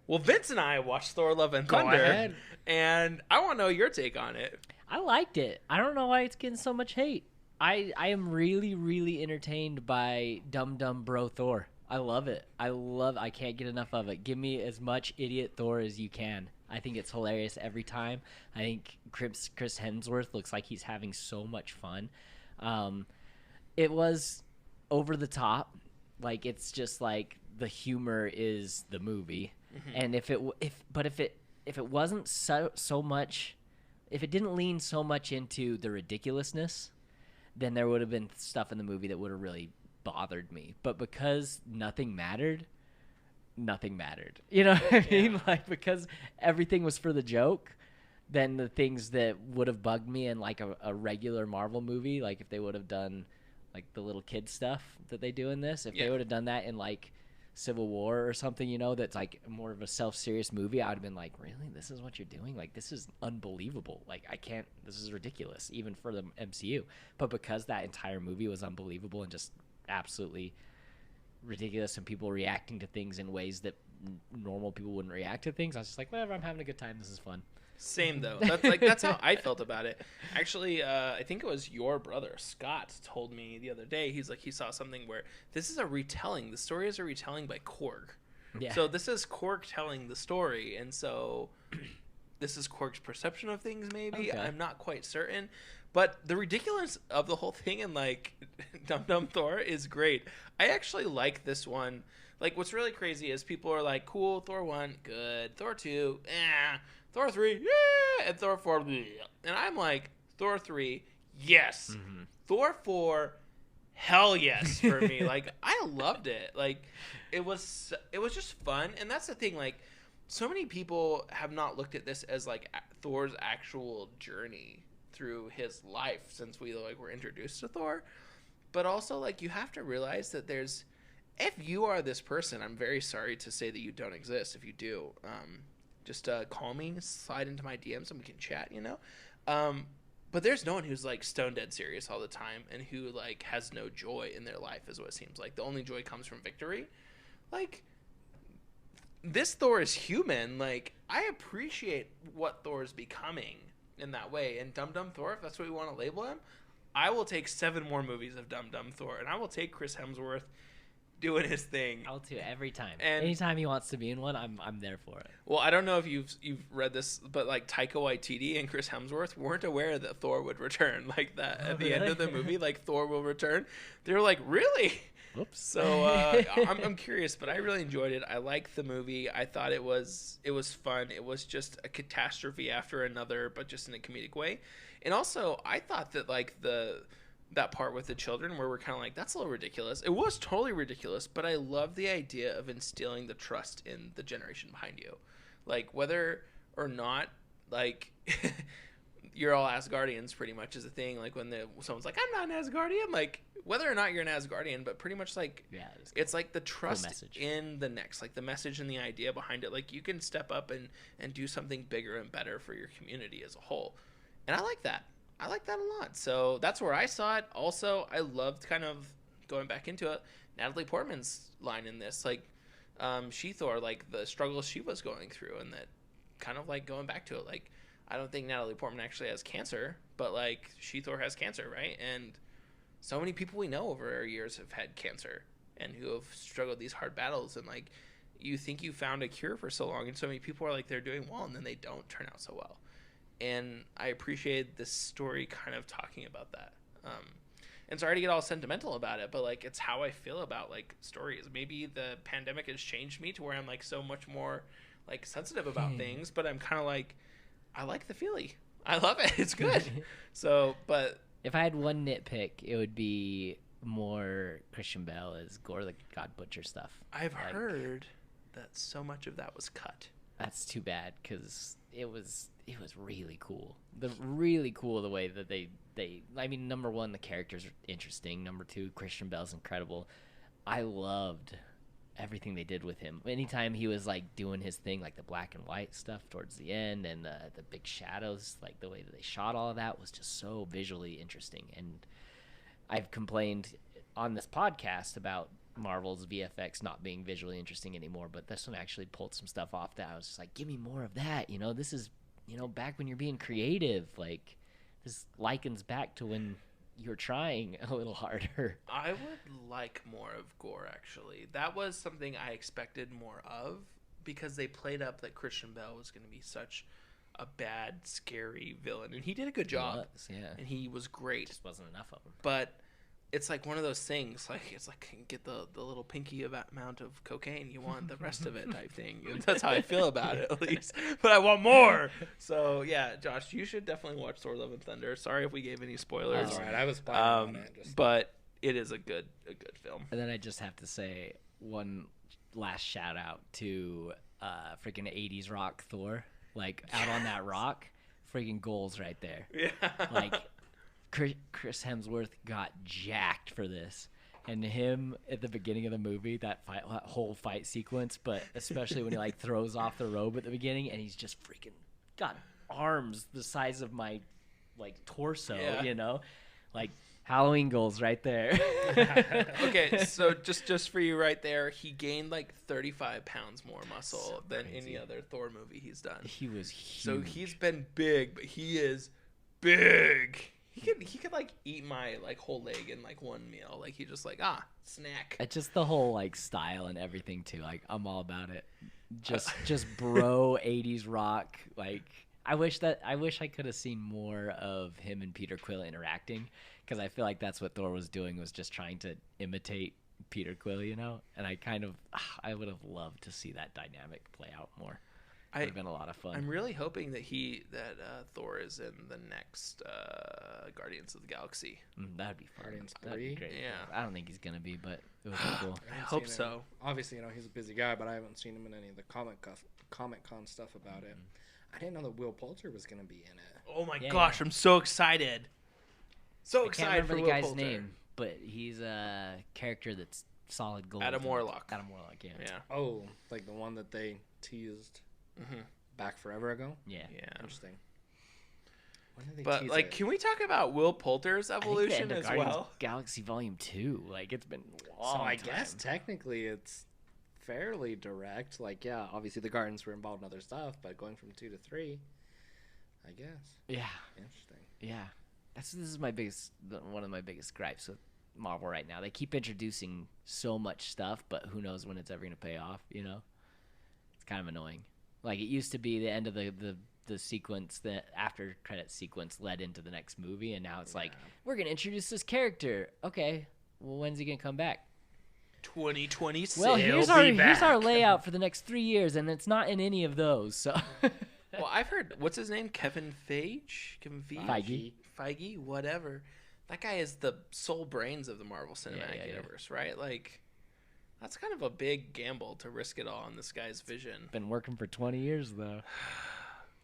Well, Vince and I watched Thor: Love and Go Thunder, ahead. and I want to know your take on it. I liked it. I don't know why it's getting so much hate. I am really, really entertained by Dum Dum Bro Thor. I love it. I can't get enough of it. Give me as much idiot Thor as you can. I think it's hilarious every time. I think Chris Hemsworth looks like he's having so much fun. It was over the top. Like, it's just like the humor is the movie. And if it wasn't so much, if it didn't lean so much into the ridiculousness, then there would have been stuff in the movie that would have really bothered me. But because nothing mattered. You know what I mean? Yeah. Like, because everything was for the joke, then the things that would have bugged me in like a regular Marvel movie, like if they would have done like the little kid stuff that they do in this, if they would have done that in like Civil War or something, you know, that's like more of a self-serious movie, I would have been like, really? This is what you're doing? Like, this is unbelievable. Like, this is ridiculous, even for the MCU. But because that entire movie was unbelievable and just absolutely ridiculous and people reacting to things in ways that normal people wouldn't react to things, I was just like, whatever, I'm having a good time. This is fun. Same though. That's how I felt about it. Actually, I think it was your brother Scott told me the other day. He's like, he saw something where this is a retelling. The story is a retelling by Korg. Yeah. So this is Korg telling the story, and so this is Korg's perception of things. Maybe Okay. I'm not quite certain, but the ridiculous of the whole thing and like Dum Dum Thor is great. I actually like this one. Like, what's really crazy is people are like, cool, Thor 1, good. Thor 2, Thor 3, yeah, and Thor 4, bleh. And I'm like, Thor 3, yes. Mm-hmm. Thor 4, hell yes for me. Like, I loved it. Like, it was just fun. And that's the thing, like, so many people have not looked at this as like Thor's actual journey through his life since we like were introduced to Thor. But also, like, you have to realize that if you are this person, I'm very sorry to say that you don't exist. If you do, just call me, slide into my DMs, and we can chat, you know? But there's no one who's, like, stone dead serious all the time and who, like, has no joy in their life is what it seems like. The only joy comes from victory. Like, this Thor is human. Like, I appreciate what Thor is becoming in that way. And Dum Dum Thor, if that's what we want to label him, I will take 7 more movies of Dum Dum Thor, and I will take Chris Hemsworth doing his thing. I'll too, every time. And anytime he wants to be in one, I'm there for it. well, I don't know if you've read this, but like Taika Waititi and Chris Hemsworth weren't aware that Thor would return like that at the end of the movie. Like, Thor will return. They were like, really? Whoops. So I'm curious, but I really enjoyed it. I liked the movie. I thought it was fun. It was just a catastrophe after another, but just in a comedic way. And also, I thought that like that part with the children where we're kind of like, that's a little ridiculous. It was totally ridiculous, but I love the idea of instilling the trust in the generation behind you. Like, whether or not, like, you're all Asgardians pretty much is a thing. Like, when someone's like, I'm not an Asgardian, like, whether or not you're an Asgardian, but pretty much like, Yeah, it's like the trust message. in the next, like the message and the idea behind it. Like, you can step up and do something bigger and better for your community as a whole. And I like that. I like that a lot. So that's where I saw it. Also, I loved kind of going back into it, Natalie Portman's line in this, like, She-Thor, like the struggles she was going through, and that kind of like going back to it. Like, I don't think Natalie Portman actually has cancer, but like She-Thor has cancer, right? And so many people we know over our years have had cancer and who have struggled these hard battles. And like, you think you found a cure for so long, and so many people are like, they're doing well, and then they don't turn out so well. And I appreciated this story kind of talking about that. And sorry to get all sentimental about it, but like, it's how I feel about like stories. Maybe the pandemic has changed me to where I'm like so much more like sensitive about things, but I'm kind of like, I like the feely. I love it. It's good. So, but if I had one nitpick, it would be more Christian Bale as Gore the God Butcher stuff. I've heard that so much of that was cut. That's too bad, because it was really cool. Really cool the way that they I mean, number one, the characters are interesting. Number two, Christian Bale's incredible. I loved everything they did with him. Anytime he was like doing his thing, like the black and white stuff towards the end, and the big shadows, like the way that they shot all of that was just so visually interesting. And I've complained on this podcast about Marvel's VFX not being visually interesting anymore, but this one actually pulled some stuff off that I was just like, give me more of that. This is, back when you're being creative. Like, this likens back to when you're trying a little harder. I would like more of gore, actually. That was something I expected more of, because they played up that Christian Bale was going to be such a bad, scary villain. And he did a good job. And he was great. Just wasn't enough of him. But it's like one of those things, like, it's like, get the little pinky amount of cocaine, you want the rest of it type thing. And that's how I feel about it, at least. But I want more. So, yeah, Josh, you should definitely watch Thor: Love and Thunder. Sorry if we gave any spoilers. All right, I was planning on it. But it is a good film. And then I just have to say one last shout out to freaking 80s rock Thor. Like, out on that rock, freaking goals right there. Yeah. Like, Chris Hemsworth got jacked for this, and him at the beginning of the movie, that whole fight sequence, but especially when he like throws off the robe at the beginning, and he's just freaking got arms the size of my like torso, like Halloween goals right there. Okay, so just for you right there, he gained like 35 pounds more muscle than any other Thor movie he's done. He was huge. So he's been big, but he is big. He could like eat my like whole leg in like one meal. Like he just like snack. It's just the whole like style and everything too. Like I'm all about it. Just bro 80s rock. Like I wish I could have seen more of him and Peter Quill interacting, because I feel like that's what Thor was doing, was just trying to imitate Peter Quill, And I would have loved to see that dynamic play out more. It would have been a lot of fun. I'm really hoping that Thor is in the next Guardians of the Galaxy. That'd be fun. Guardians 3? That'd be great. Yeah. I don't think he's gonna be, but it would be cool. I hope so. Obviously, he's a busy guy, but I haven't seen him in any of the Comic-Con stuff about it. I didn't know that Will Poulter was going to be in it. Oh my gosh, I'm so excited. So excited I can't remember for the Will guy's Poulter. name, but he's a character that's solid gold. Adam Warlock. Yeah. Oh, like the one that they teased back forever ago? Yeah. Interesting. When did they But tease like, it? can we talk about Will Poulter's evolution as Guardians well? Galaxy Volume 2. Like, it's been long. So I guess technically it's fairly direct. Like, yeah, obviously the Guardians were involved in other stuff, but going from 2 to 3, I guess. Yeah. Interesting. Yeah. This is one of my biggest gripes with Marvel right now. They keep introducing so much stuff, but who knows when it's ever going to pay off, It's kind of annoying. Like, it used to be the end of the sequence, the after credit sequence led into the next movie, and now it's like, we're going to introduce this character. Okay, well, when's he going to come back? 2026. Well, here's our layout for the next 3 years, and it's not in any of those, so... Well, I've heard, what's his name? Kevin Feige? Feige? Whatever. That guy is the sole brains of the Marvel Cinematic Universe, right? Like, that's kind of a big gamble to risk it all on this guy's vision. Been working for 20 years, though.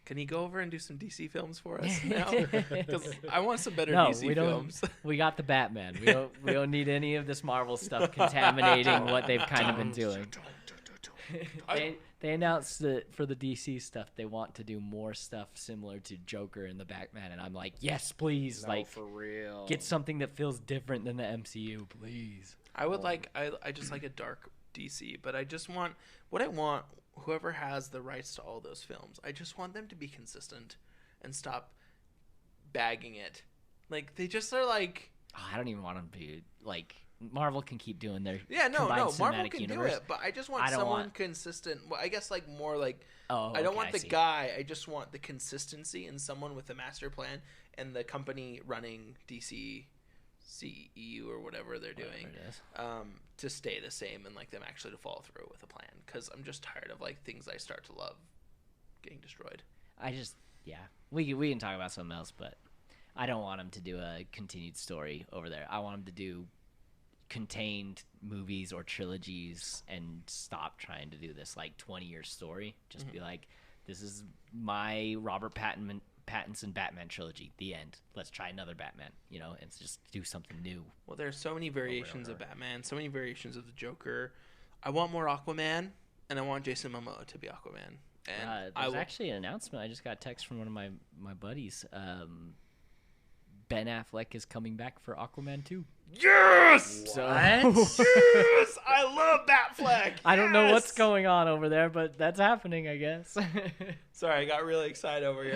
Can he go over and do some DC films for us now? Because I want some better DC films. We got the Batman. We don't need any of this Marvel stuff contaminating what they've kind of been doing. They announced that for the DC stuff, they want to do more stuff similar to Joker and the Batman, and I'm like, yes, please, No, like, for real. get something that feels different than the MCU, please. I would I just like a dark DC, but I just want whoever has the rights to all those films, I just want them to be consistent and stop bagging it. Like, they just are like... Oh, I don't even want them to be, like... Marvel can keep doing their Marvel cinematic can universe. do it, but I just want someone consistent. Well, I guess like more like I don't want the guy. I just want the consistency and someone with a master plan and the company running DC, CEU or whatever they're doing, to stay the same and like them actually to follow through with a plan. Because I'm just tired of like things I start to love getting destroyed. We can talk about something else, but I don't want them to do a continued story over there. I want them to do contained movies or trilogies and stop trying to do this like 20-year story. Just be like, this is my Robert Pattinson Batman trilogy, the end. Let's try another Batman, and just do something new. Well, there's so many variations of Batman, so many variations of the Joker. I want more Aquaman, and I want Jason Momoa to be Aquaman. And there's actually an announcement. I just got a text from one of my buddies. Ben Affleck is coming back for Aquaman 2. Yes! So, Yes! I love Batfleck! I don't know what's Yes! going on over there, but that's happening, I guess. Sorry, I got really excited over here.